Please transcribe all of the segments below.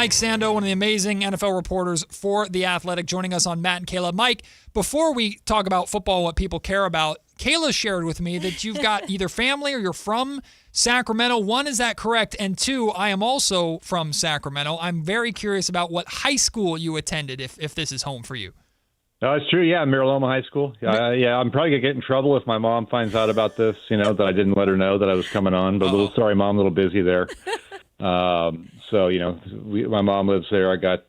Mike Sando, one of the amazing NFL reporters for The Athletic, joining us on Matt and Kayla. Mike, before we talk about football, what people care about, Kayla shared with me that you've got either family or you're from Sacramento. One, is that correct? And two, I am also from Sacramento. I'm very curious about what high school you attended, if this is home for you. No, it's true. Yeah, Mariloma High School. Yeah, I'm probably going to get in trouble if my mom finds out about this, that I didn't let her know that I was coming on. But sorry, Mom, a little busy there. So, my mom lives there. I got,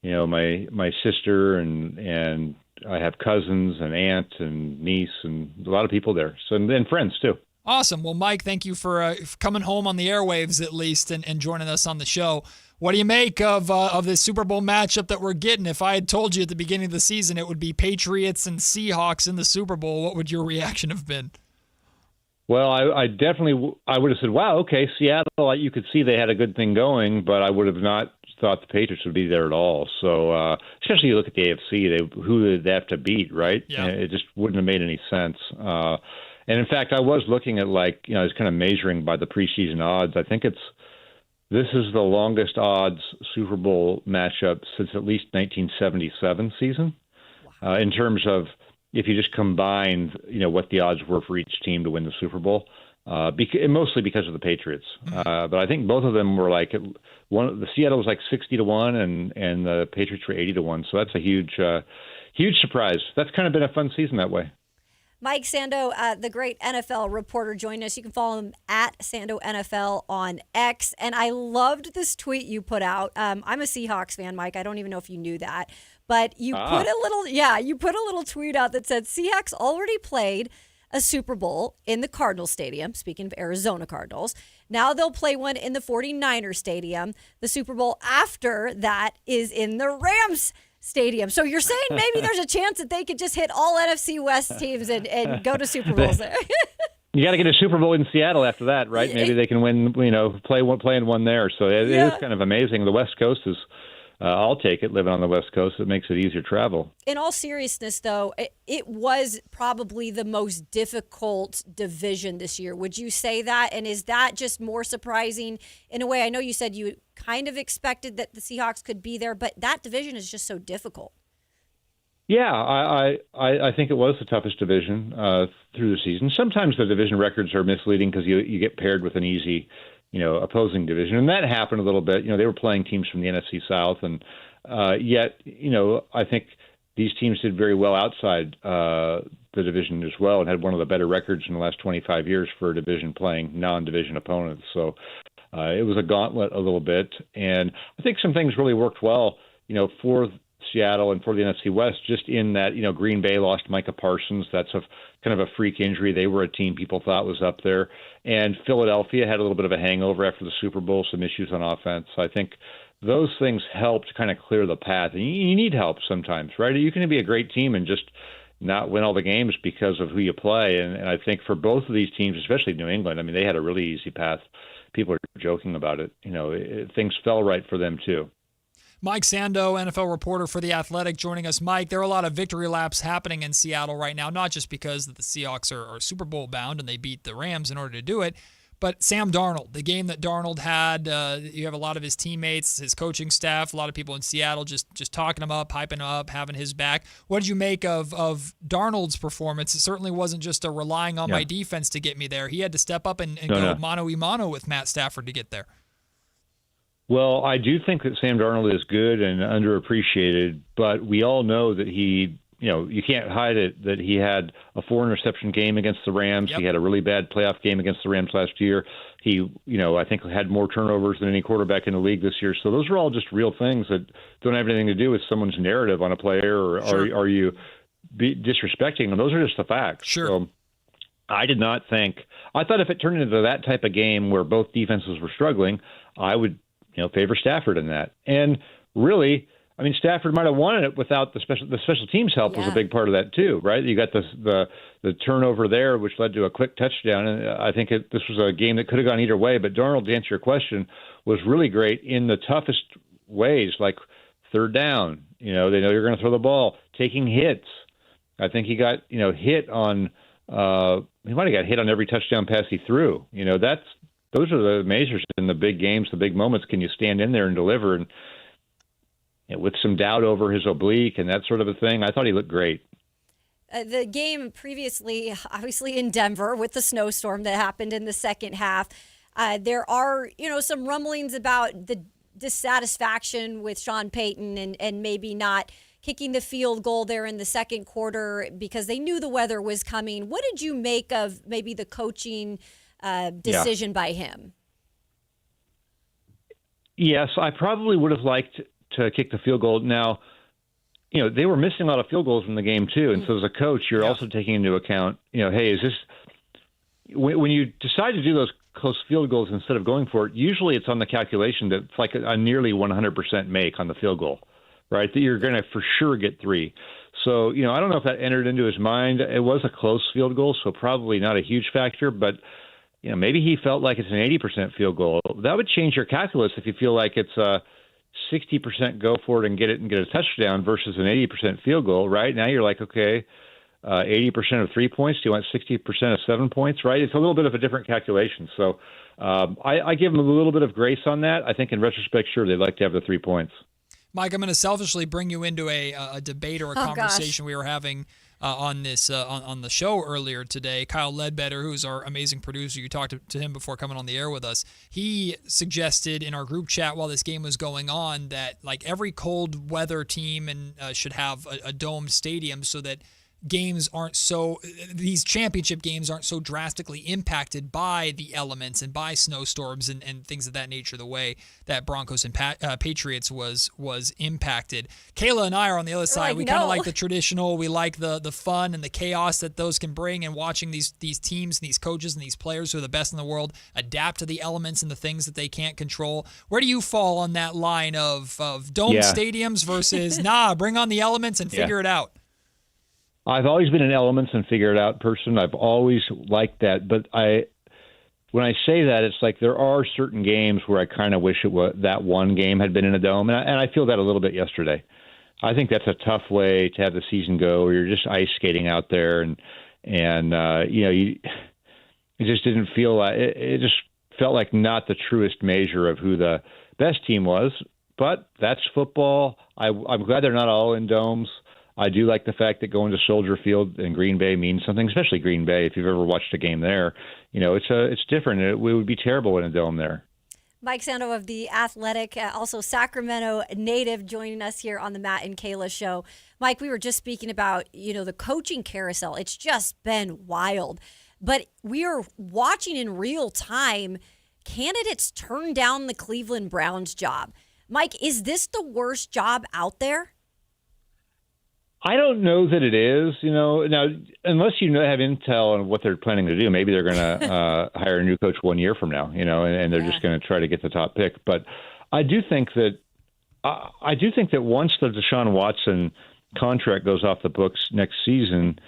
my sister and I have cousins and aunt and niece and a lot of people there. So, and then friends, too. Awesome. Well, Mike, thank you for coming home on the airwaves at least and joining us on the show. What do you make of this Super Bowl matchup that we're getting? If I had told you at the beginning of the season it would be Patriots and Seahawks in the Super Bowl, what would your reaction have been? Well, I would have said, wow, okay, Seattle, you could see they had a good thing going, but I would have not thought the Patriots would be there at all. So, especially you look at the AFC, who did they have to beat, right? Yeah. It just wouldn't have made any sense. And in fact, I was looking at I was kind of measuring by the preseason odds. I think this is the longest odds Super Bowl matchup since at least 1977 season. Wow. In terms of if you just combined, what the odds were for each team to win the Super Bowl, mostly because of the Patriots. But I think both of them were the Seattle was 60-1 and the Patriots were 80-1. So that's a huge surprise. That's kind of been a fun season that way. Mike Sando, the great NFL reporter, joined us. You can follow him at Sando NFL on X. And I loved this tweet you put out. I'm a Seahawks fan, Mike. I don't even know if you knew that. But you put a little tweet out that said Seahawks already played a Super Bowl in the Cardinal Stadium, speaking of Arizona Cardinals. Now they'll play one in the 49ers Stadium. The Super Bowl after that is in the Rams Stadium. So you're saying maybe there's a chance that they could just hit all NFC West teams and go to Super Bowls there. You got to get a Super Bowl in Seattle after that, right? Maybe they can win, play in one there. So it is kind of amazing. The West Coast is, I'll take it, living on the West Coast. It makes it easier to travel. In all seriousness, though, it was probably the most difficult division this year. Would you say that? And is that just more surprising in a way? I know you said you kind of expected that the Seahawks could be there, but that division is just so difficult. Yeah, I think it was the toughest division through the season. Sometimes the division records are misleading because you get paired with an easy opposing division. And that happened a little bit. They were playing teams from the NFC South. And yet, I think these teams did very well outside the division as well and had one of the better records in the last 25 years for a division playing non-division opponents. So it was a gauntlet a little bit. And I think some things really worked well, for Seattle and for the NFC West, just in that, Green Bay lost Micah Parsons. That's kind of a freak injury. They were a team people thought was up there. And Philadelphia had a little bit of a hangover after the Super Bowl, some issues on offense. So I think those things helped kind of clear the path. And you need help sometimes, right? You can be a great team and just not win all the games because of who you play. And I think for both of these teams, especially New England, they had a really easy path. People are joking about it. Things fell right for them too. Mike Sando, NFL reporter for The Athletic, joining us. Mike, there are a lot of victory laps happening in Seattle right now, not just because the Seahawks are Super Bowl bound and they beat the Rams in order to do it, but Sam Darnold, the game that Darnold had, you have a lot of his teammates, his coaching staff, a lot of people in Seattle just talking him up, hyping him up, having his back. What did you make of Darnold's performance? It certainly wasn't just a relying on my defense to get me there. He had to step up and go mano-a-mano with Matt Stafford to get there. Well, I do think that Sam Darnold is good and underappreciated, but we all know that he, you can't hide it, that he had a 4-interception game against the Rams. Yep. He had a really bad playoff game against the Rams last year. He, I think had more turnovers than any quarterback in the league this year. So those are all just real things that don't have anything to do with someone's narrative on a player or are you disrespecting them. Those are just the facts. Sure. So I did not think – I thought if it turned into that type of game where both defenses were struggling, I would – favor Stafford in that. And really, Stafford might have won it without the special teams help was a big part of that too, right? You got the turnover there, which led to a quick touchdown. And I think this was a game that could have gone either way. But Darnold, to answer your question, was really great in the toughest ways, like third down. They know you're going to throw the ball, taking hits. I think he got hit on. He might have got hit on every touchdown pass he threw. those are the measures in the big games, the big moments. Can you stand in there and deliver? And with some doubt over his oblique and that sort of a thing, I thought he looked great. The game previously, obviously in Denver with the snowstorm that happened in the second half, there are, some rumblings about the dissatisfaction with Sean Payton and maybe not kicking the field goal there in the second quarter because they knew the weather was coming. What did you make of maybe the coaching decision by him? Yes, I probably would have liked to kick the field goal. Now, they were missing a lot of field goals in the game too. And so as a coach, you're also taking into account, hey, is this, when you decide to do those close field goals instead of going for it, usually it's on the calculation that it's like a nearly 100% make on the field goal, right? That you're going to for sure get 3. So, I don't know if that entered into his mind. It was a close field goal, so probably not a huge factor, but maybe he felt like it's an 80% field goal. That would change your calculus if you feel like it's a 60% go for it and get a touchdown versus an 80% field goal, right? Now you're like, okay, 80% of 3 points. Do you want 60% of 7 points, right? It's a little bit of a different calculation. So I give them a little bit of grace on that. I think in retrospect, sure, they'd like to have the 3 points. Mike, I'm going to selfishly bring you into a debate or a conversation we were having on this on the show earlier today. Kyle Ledbetter, who's our amazing producer, you talked to him before coming on the air with us. He suggested in our group chat while this game was going on that like every cold weather team and should have a domed stadium so that these championship games aren't so drastically impacted by the elements and by snowstorms and things of that nature, the way that Broncos and Patriots was impacted. Kayla and I are on the other side. We kind of like the traditional. We like the fun and the chaos that those can bring, and watching these teams and these coaches and these players who are the best in the world adapt to the elements and the things that they can't control. Where do you fall on that line of domed stadiums versus bring on the elements and figure it out? I've always been an elements and figure it out person. I've always liked that. But when I say that, it's like there are certain games where I kind of wish that one game had been in a dome. And I feel that a little bit yesterday. I think that's a tough way to have the season go where you're just ice skating out there. And it just didn't feel like it just felt like not the truest measure of who the best team was. But that's football. I'm glad they're not all in domes. I do like the fact that going to Soldier Field in Green Bay means something, especially Green Bay. If you've ever watched a game there, it's different. It would be terrible in a dome there. Mike Sando of The Athletic, also Sacramento native, joining us here on the Matt and Kayla Show. Mike, we were just speaking about, the coaching carousel. It's just been wild. But we are watching in real time candidates turn down the Cleveland Browns job. Mike, is this the worst job out there? I don't know that it is, now, unless have intel on what they're planning to do. Maybe they're going to hire a new coach 1 year from now, and they're just going to try to get the top pick. But I do think that once the Deshaun Watson contract goes off the books next season,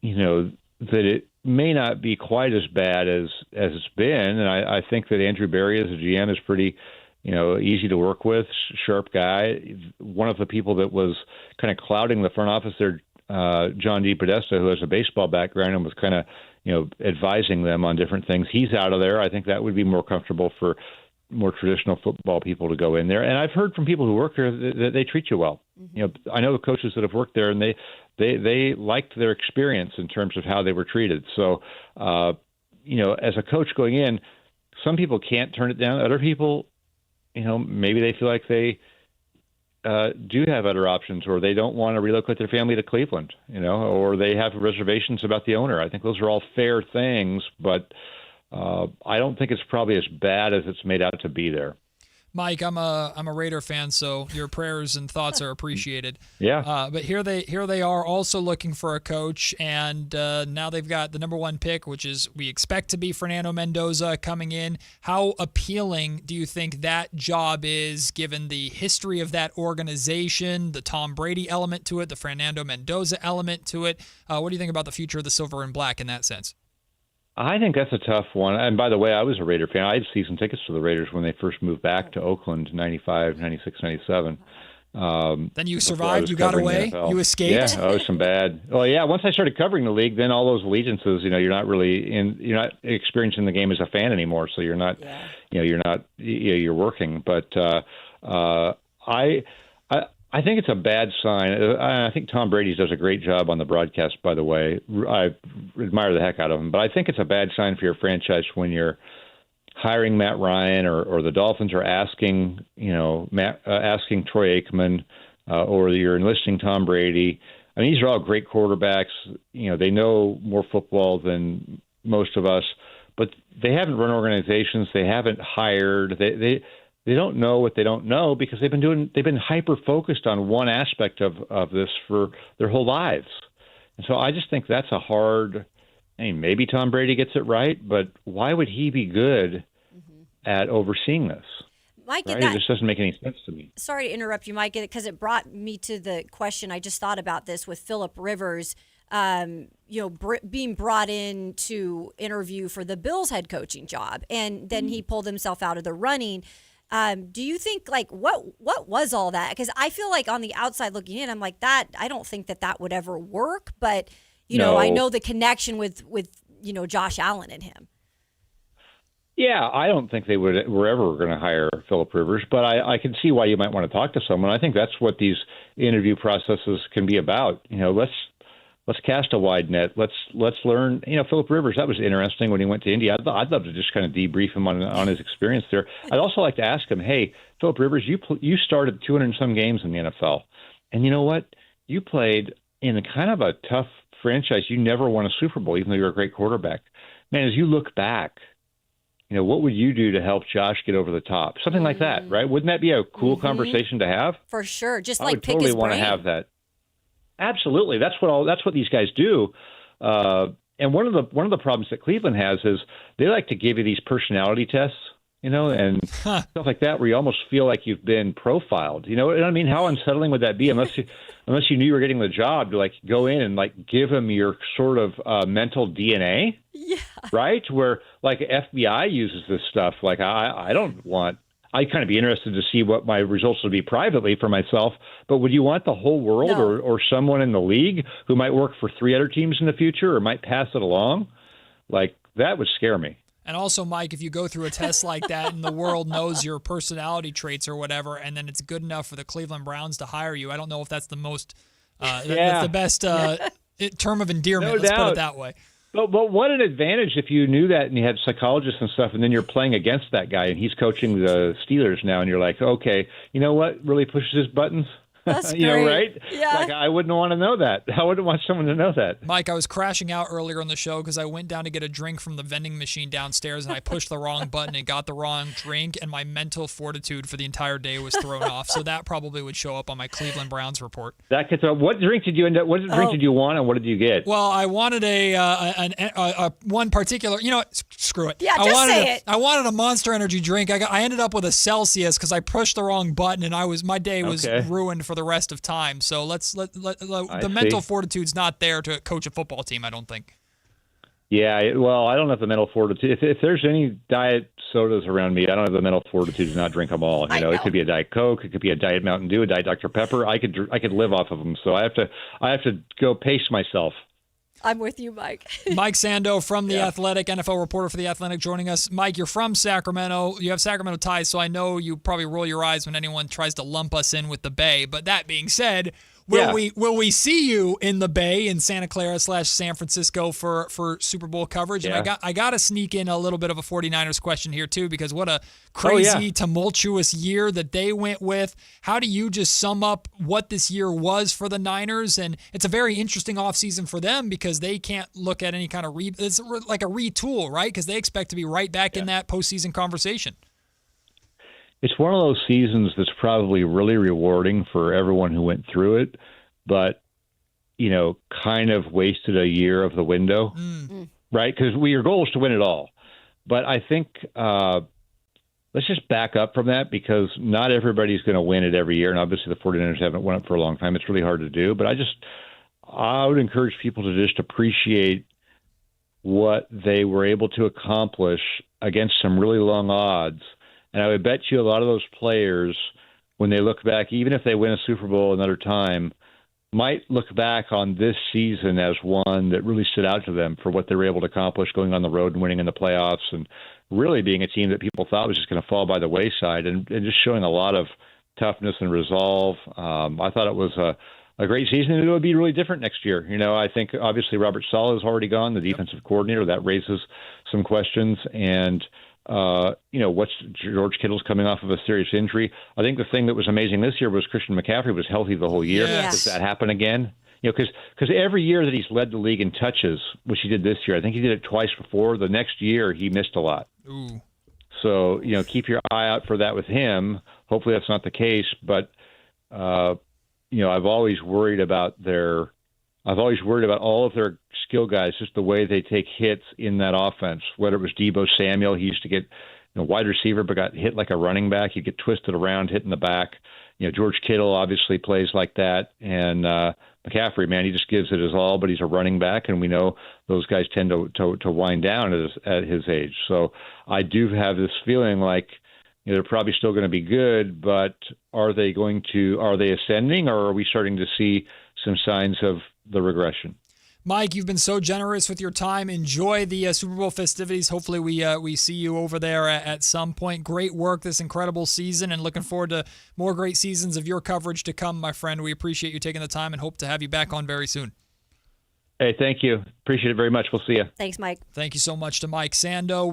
that it may not be quite as bad as it's been. And I think that Andrew Berry as a GM is pretty easy to work with, sharp guy. One of the people that was kind of clouding the front office there, John DePodesta, who has a baseball background and was kind of, advising them on different things. He's out of there. I think that would be more comfortable for more traditional football people to go in there. And I've heard from people who work there that they treat you well. Mm-hmm. I know the coaches that have worked there, and they liked their experience in terms of how they were treated. So, as a coach going in, some people can't turn it down. Other people, maybe they feel like they do have other options, or they don't want to relocate their family to Cleveland, or they have reservations about the owner. I think those are all fair things, but I don't think it's probably as bad as it's made out to be there. Mike, I'm a Raider fan, so your prayers and thoughts are appreciated. Yeah. But here they are also looking for a coach, and now they've got the number 1 pick, which is we expect to be Fernando Mendoza coming in. How appealing do you think that job is, given the history of that organization, the Tom Brady element to it, the Fernando Mendoza element to it? What do you think about the future of the silver and black in that sense? I think that's a tough one. And by the way, I was a Raider fan. I had season tickets to the Raiders when they first moved back to Oakland, 95, 96, 97. Then you survived. You got away. You escaped. Yeah, some bad. Well, yeah. Once I started covering the league, then all those allegiances. You're not really you're not experiencing the game as a fan anymore. So you're not. Yeah. You're working. But I think it's a bad sign. I think Tom Brady does a great job on the broadcast. By the way, I admire the heck out of him. But I think it's a bad sign for your franchise when you're hiring Matt Ryan or the Dolphins are asking, asking Troy Aikman, or you're enlisting Tom Brady. I mean, these are all great quarterbacks. They know more football than most of us, but they haven't run organizations. They haven't hired. They don't know what they don't know because they've been hyper focused on one aspect of this for their whole lives. And so I just think that's a hard. I mean, maybe Tom Brady gets it right, but why would he be good at overseeing this? Mike, right? It just doesn't make any sense to me. Sorry to interrupt you, Mike, because it brought me to the question. I just thought about this with Phillip Rivers, being brought in to interview for the Bills head coaching job, and then he pulled himself out of the running. Do you think, what was all that? Because I feel like on the outside looking in, I'm like, I don't think that would ever work, but no. I know the connection with Josh Allen and him. Yeah, I don't think they were ever going to hire Phillip Rivers, but I can see why you might want to talk to someone. I think that's what these interview processes can be about. Let's cast a wide net. Let's learn. Phillip Rivers, that was interesting when he went to India. I'd love to just kind of debrief him on his experience there. I'd also like to ask him, hey, Phillip Rivers, you started 200 and some games in the NFL, and you know what? You played in a kind of a tough franchise. You never won a Super Bowl, even though you're a great quarterback. Man, as you look back, what would you do to help Josh get over the top? Something like that, right? Wouldn't that be a cool conversation to have? For sure. Just I would pick totally his brain. want to have that. Absolutely. That's what these guys do. And one of the problems that Cleveland has is they like to give you these personality tests, and stuff like that, where you almost feel like you've been profiled. You know what I mean? How unsettling would that be unless you knew you were getting the job to go in and give them your sort of mental DNA? Yeah. Right? Where FBI uses this stuff. I'd kind of be interested to see what my results would be privately for myself, but would you want the whole world or someone in the league who might work for 3 other teams in the future or might pass it along? That would scare me. And also, Mike, if you go through a test like that and the world knows your personality traits or whatever, and then it's good enough for the Cleveland Browns to hire you, I don't know if that's the most, that's the best term of endearment. No Let's doubt. put it that way. But what an advantage if you knew that and you had psychologists and stuff, and then you're playing against that guy and he's coaching the Steelers now, and you're like, okay, you know what really pushes his buttons? That's great. Right? Yeah. I wouldn't want to know that. I wouldn't want someone to know that. Mike, I was crashing out earlier in the show because I went down to get a drink from the vending machine downstairs and I pushed the wrong button and got the wrong drink, and my mental fortitude for the entire day was thrown off. So that probably would show up on my Cleveland Browns report. What drink did you end up? What drink did you want, and what did you get? Well, I wanted a one particular. Screw it. Yeah, say it. I wanted a Monster Energy drink. I ended up with a Celsius because I pushed the wrong button, and my day was ruined for the rest of time. So the mental fortitude's not there to coach a football team, I don't think. Yeah, well, I don't have the mental fortitude. If there's any diet sodas around me, I don't have the mental fortitude to not drink them all. You know, it could be a Diet Coke, it could be a Diet Mountain Dew, a Diet Dr. Pepper. I could live off of them. So I have to go pace myself. I'm with you, Mike. Mike Sando from The Athletic, NFL reporter for The Athletic, joining us. Mike, you're from Sacramento. You have Sacramento ties, so I know you probably roll your eyes when anyone tries to lump us in with the Bay. But that being said, will we see you in the Bay in Santa Clara / San Francisco for Super Bowl coverage? Yeah. And I got to sneak in a little bit of a 49ers question here, too, because what a crazy, tumultuous year that they went with. How do you just sum up what this year was for the Niners? And it's a very interesting offseason for them because they can't look at any kind of it's like a retool, right? Because they expect to be right back in that postseason conversation. It's one of those seasons that's probably really rewarding for everyone who went through it, but, kind of wasted a year of the window, right? Because your goal is to win it all. But I think let's just back up from that, because not everybody's going to win it every year. And obviously the 49ers haven't won it for a long time. It's really hard to do. But I would encourage people to just appreciate what they were able to accomplish against some really long odds. And I would bet you a lot of those players when they look back, even if they win a Super Bowl another time, might look back on this season as one that really stood out to them for what they were able to accomplish going on the road and winning in the playoffs and really being a team that people thought was just going to fall by the wayside and just showing a lot of toughness and resolve. I thought it was a great season, and it would be really different next year. I think obviously Robert Saleh is already gone, the defensive coordinator. That raises some questions. And, what's George Kittle's coming off of a serious injury. I think the thing that was amazing this year was Christian McCaffrey was healthy the whole year. Yes. Does that happen again? Because every year that he's led the league in touches, which he did this year, I think he did it twice before. The next year he missed a lot. Ooh. So, keep your eye out for that with him. Hopefully that's not the case, but I've always worried about all of their skill guys, just the way they take hits in that offense. Whether it was Deebo Samuel, he used to get wide receiver, but got hit like a running back. He'd get twisted around, hit in the back. George Kittle obviously plays like that, and McCaffrey, man, he just gives it his all, but he's a running back, and we know those guys tend to wind down at his age. So I do have this feeling like they're probably still going to be good, but are they ascending, or are we starting to see some signs of the regression? Mike, you've been so generous with your time. Enjoy the Super Bowl festivities. Hopefully we see you over there at some point. Great work this incredible season, and looking forward to more great seasons of your coverage to come, my friend. We appreciate you taking the time and hope to have you back on very soon. Hey, thank you. Appreciate it very much. We'll see you. Thanks, Mike. Thank you so much to Mike Sando.